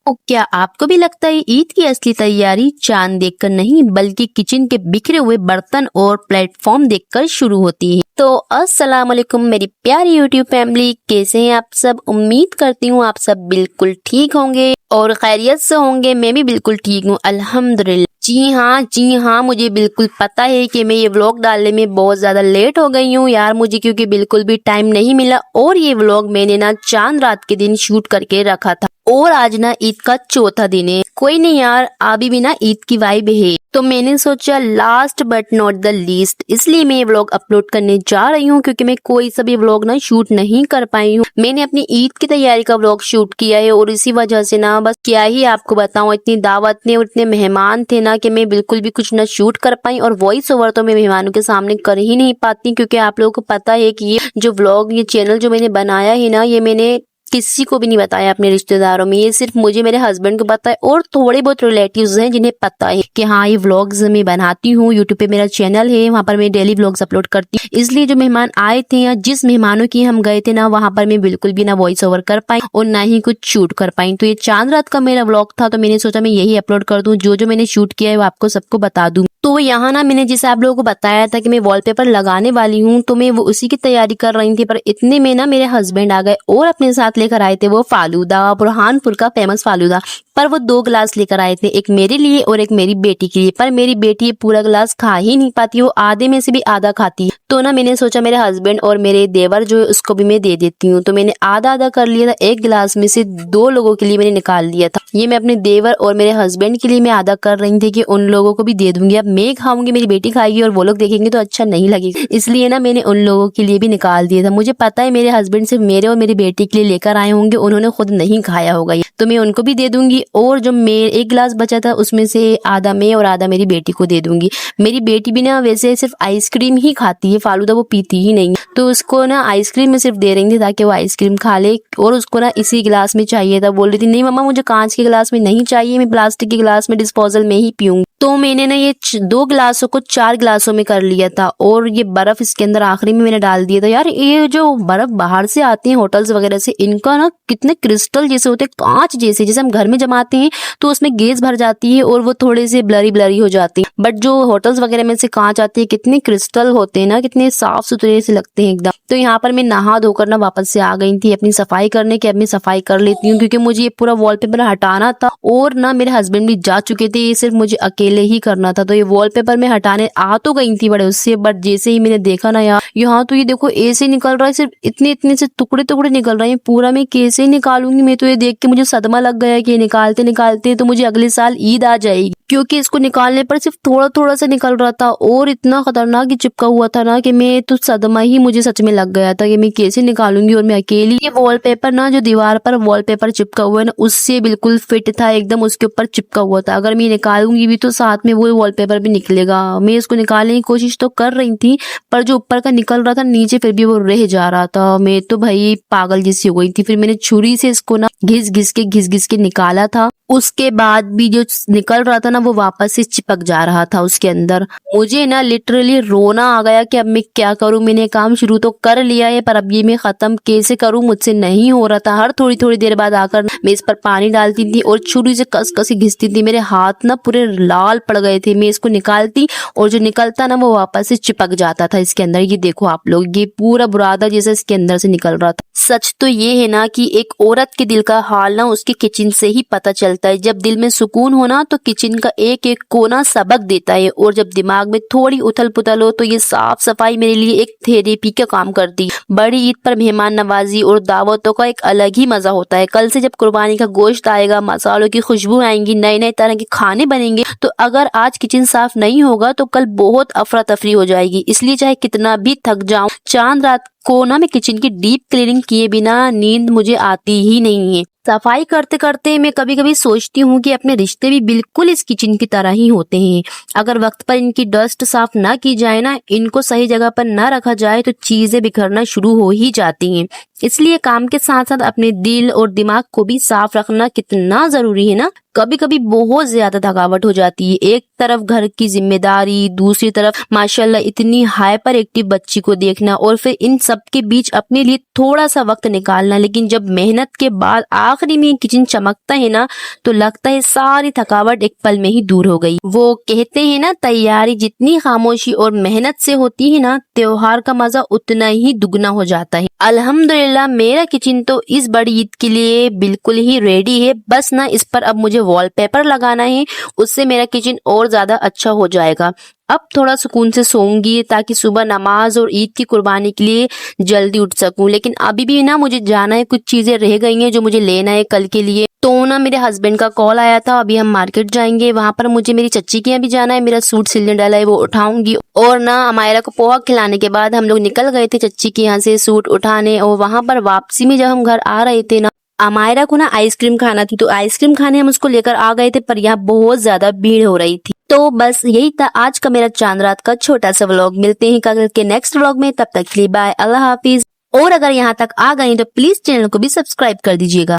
तो क्या आपको भी लगता है ईद की असली तैयारी चांद देखकर नहीं बल्कि किचन के बिखरे हुए बर्तन और प्लेटफॉर्म देखकर शुरू होती है। तो अस्सलाम वालेकुम मेरी प्यारी यूट्यूब फैमिली, कैसे हैं आप सब। उम्मीद करती हूँ आप सब बिल्कुल ठीक होंगे और खैरियत से होंगे। मैं भी बिल्कुल ठीक हूँ अल्हम्दुलिल्लाह। जी हाँ, मुझे बिल्कुल पता है कि मैं ये व्लॉग डालने में बहुत ज़्यादा लेट हो गई हूँ यार, मुझे क्योंकि बिल्कुल भी टाइम नहीं मिला। और ये व्लॉग मैंने ना चांद रात के दिन शूट करके रखा था और आज ना ईद का चौथा दिन है। कोई नहीं यार, अभी भी ना ईद की वाइब है, तो मैंने सोचा last but not the least इसलिए मैं ये व्लॉग अपलोड करने जा रही हूँ, क्योंकि मैं कोई सा भी व्लॉग ना शूट नहीं कर पाई हूँ। मैंने अपनी ईद की तैयारी का व्लॉग शूट किया है और इसी वजह से ना बस क्या ही आपको बताऊं, इतनी दावत ने और इतने मेहमान थे ना कि मैं बिल्कुल भी कुछ ना शूट कर पाई। और वॉइस ओवर तो मैं मेहमानों के सामने कर ही नहीं पाती, क्योंकि आप लोगों को पता है कि ये जो व्लॉग, ये चैनल जो मैंने बनाया है ना, ये मैंने किसी को भी नहीं बताया अपने रिश्तेदारों में। ये सिर्फ मुझे, मेरे हस्बैंड को पता है और थोड़े बहुत रिलेटिव्स हैं जिन्हें पता है कि हाँ ये व्लॉग्स मैं बनाती हूँ। यूट्यूब पे मेरा चैनल है, वहाँ पर मैं डेली व्लॉग्स अपलोड करती हूँ। इसलिए जो मेहमान आए थे या जिस मेहमानों की हम गए थे ना, वहाँ पर मैं बिल्कुल भी ना वॉइस ओवर कर पाई और ना ही कुछ शूट कर पाई। तो ये चांद रात का मेरा व्लॉग था, तो मैंने सोचा मैं यही अपलोड कर दूं, जो जो मैंने शूट किया है वो आपको सबको बता दूं। तो यहाँ ना मैंने जैसे आप लोगों को बताया था कि मैं वॉलपेपर लगाने वाली हूँ, तो मैं वो उसी की तैयारी कर रही थी। पर इतने में ना मेरे हस्बैंड आ गए और अपने साथ लेकर आए थे वो फालूदा, बुरहानपुर का फेमस फालूदा। पर वो 2 ग्लास लेकर आए थे, एक मेरे लिए और एक मेरी बेटी के लिए। पर मेरी बेटी ये पूरा ग्लास खा ही नहीं पाती, वो आधे में से भी आधा खाती है। तो ना मैंने सोचा मेरे हस्बैंड और मेरे देवर जो है उसको भी मैं दे देती हूँ। तो मैंने आधा आधा कर लिया था, एक गिलास में से 2 लोगों के लिए मैंने निकाल लिया था। ये मैं अपने देवर और मेरे हस्बैंड के लिए मैं आधा कर रही थी कि उन लोगों को भी दे दूंगी। अब मैं खाऊंगी, मेरी बेटी खाएगी और वो लोग देखेंगे तो अच्छा नहीं लगेगा, इसलिए ना मैंने उन लोगों के लिए भी निकाल दिया था। मुझे पता है मेरे हस्बैंड सिर्फ मेरे और मेरी बेटी के लिए लेकर आए होंगे, उन्होंने खुद नहीं खाया होगा ये, तो मैं उनको भी दे दूंगी। और जो एक गिलास बचा था उसमें से आधा मैं और आधा मेरी बेटी को दे दूंगी। मेरी बेटी भी ना वैसे सिर्फ आइसक्रीम ही खाती है, फालूदा वो पीती ही नहीं, तो उसको ना आइसक्रीम में सिर्फ दे रही थी ताकि वो आइसक्रीम खा ले। और उसको ना इसी गिलास में चाहिए था, बोल रही थी नहीं मम्मा मुझे कांच के गिलास में नहीं चाहिए, मैं प्लास्टिक के गिलास में डिस्पोजल में ही पीऊंगी। तो मैंने ना ये 2 गिलासों को 4 गिलासों में कर लिया था। और ये बर्फ इसके अंदर आखिरी में मैंने डाल दिया था। यार ये जो बर्फ बाहर से आती है होटल्स वगैरह से, इनका ना कितने क्रिस्टल जैसे होते हैं, कांच जैसे, जैसे हम घर में जमाते हैं तो उसमें गैस भर जाती है और वो थोड़े से ब्लरी ब्लरी हो जाती है, बट जो होटल्स वगैरह में से कांच आती है कितने क्रिस्टल होते हैं ना, कितने साफ सुथरे से लगते हैं एकदम। तो यहाँ पर मैं नहा धोकर ना वापस से आ गई थी अपनी सफाई करने की। अब मैं सफाई कर लेती हूँ क्योंकि मुझे ये पूरा वॉलपेपर हटाना था और ना मेरे हस्बैंड भी जा चुके थे, ये सिर्फ मुझे अकेले ही करना था। तो ये वॉलपेपर में हटाने आ तो गई थी बड़े उससे, बट जैसे ही मैंने देखा ना यार, यहाँ तो ये देखो ऐसे निकल रहा है, सिर्फ इतने इतने से टुकड़े टुकड़े निकल रहे हैं, पूरा मैं कैसे निकालूंगी। मैं तो ये देख के मुझे सदमा लग गया कि निकालते निकालते तो मुझे अगले साल ईद आ जाएगी, क्योंकि इसको निकालने पर सिर्फ थोड़ा थोड़ा सा निकल रहा था और इतना खतरनाक चिपका हुआ था ना कि मैं तो सदमा ही मुझे सच में लग गया था कि मैं कैसे निकालूंगी और मैं अकेली। ये वॉलपेपर ना जो दीवार पर वॉलपेपर चिपका हुआ है ना, उससे बिल्कुल फिट था एकदम, उसके ऊपर चिपका हुआ था। अगर मैं निकालूंगी भी तो साथ में वो वॉलपेपर भी निकलेगा। मैं इसको निकालने की कोशिश तो कर रही थी, पर जो ऊपर का निकल रहा था नीचे फिर भी वो रह जा रहा था। मैं तो भाई पागल जैसी हो गई थी। फिर मैंने छुरी से इसको ना घिस घिस के निकाला था। उसके बाद भी जो निकल रहा था ना वो वापस से चिपक जा रहा था उसके अंदर। मुझे ना लिटरली रोना आ गया कि अब मैं क्या करूं। मैंने काम शुरू तो कर लिया है पर अब ये मैं खत्म कैसे करूं, मुझसे नहीं हो रहा था। हर थोड़ी थोड़ी देर बाद आकर मैं इस पर पानी डालती थी और छुरी से कस कस घिसती थी। मेरे हाथ ना पूरे लाल पड़ गए थे। मैं इसको निकालती और जो निकलता ना वो वापस से चिपक जाता था इसके अंदर। ये देखो आप लोग, ये पूरा बुरादा जैसा इसके अंदर से निकल रहा था। सच तो ये है ना कि एक औरत के दिल का हाल ना उसके किचन से ही पता चलता है। जब दिल में सुकून हो ना तो किचन का एक एक कोना सबक देता है, और जब दिमाग में थोड़ी उथल पुथल हो तो ये साफ सफाई मेरे लिए एक थेरेपी का काम करती है। बड़ी ईद पर मेहमान नवाजी और दावतों का एक अलग ही मजा होता है। कल से जब कुर्बानी का गोश्त आएगा, मसालों की खुशबू आएंगी, नए नए तरह के खाने बनेंगे, तो अगर आज किचन साफ नहीं होगा तो कल बहुत अफरा तफरी हो जाएगी। इसलिए चाहे कितना भी थक जाऊं, चांद रात को ना मैं किचन की डीप क्लीनिंग किए बिना नींद मुझे आती ही नहीं है। सफाई करते करते मैं कभी कभी सोचती हूँ कि अपने रिश्ते भी बिल्कुल इस किचन की तरह ही होते हैं। अगर वक्त पर इनकी डस्ट साफ ना की जाए ना, इनको सही जगह पर ना रखा जाए तो चीजें बिखरना शुरू हो ही जाती हैं। इसलिए काम के साथ साथ अपने दिल और दिमाग को भी साफ रखना कितना जरूरी है ना। कभी कभी बहुत ज्यादा थकावट हो जाती है, एक तरफ घर की जिम्मेदारी, दूसरी तरफ माशाल्लाह इतनी हाइपर एक्टिव बच्ची को देखना और फिर इन सब के बीच अपने लिए थोड़ा सा वक्त निकालना। लेकिन जब मेहनत के बाद आखिरी में किचन चमकता है ना, तो लगता है सारी थकावट एक पल में ही दूर हो गई। वो कहते हैं ना, तैयारी जितनी खामोशी और मेहनत से होती है ना, त्योहार का मजा उतना ही दुगना हो जाता है। अल्हम्दुलिल्लाह मेरा किचन तो इस बड़ी ईद के लिए बिल्कुल ही रेडी है। बस ना इस पर अब मुझे वॉलपेपर लगाना है, उससे मेरा किचन और ज्यादा अच्छा हो जाएगा। अब थोड़ा सुकून से सोऊंगी ताकि सुबह नमाज और ईद की कुर्बानी के लिए जल्दी उठ सकूं। लेकिन अभी भी ना मुझे जाना है, कुछ चीजें रह गई हैं जो मुझे लेना है कल के लिए। तो ना मेरे हस्बैंड का कॉल आया था, अभी हम मार्केट जाएंगे, वहां पर मुझे मेरी चच्ची के यहाँ भी जाना है, मेरा सूट सिलने डाला है वो उठाऊंगी। और ना अमायरा को पोहा खिलाने के बाद हम लोग निकल गए थे चच्ची के यहाँ से सूट उठाने। और वहां पर वापसी में जब हम घर आ रहे थे ना, अमायरा को ना आइसक्रीम खाना थी, तो आइसक्रीम खाने हम उसको लेकर आ गए थे, पर यहाँ बहुत ज्यादा भीड़ हो रही थी। तो बस यही था आज का मेरा चांद रात का छोटा सा व्लॉग। मिलते हैं कल के नेक्स्ट व्लॉग में, तब तक के लिए बाय, अल्लाह हाफिज। और अगर यहाँ तक आ गए तो प्लीज चैनल को भी सब्सक्राइब कर दीजिएगा।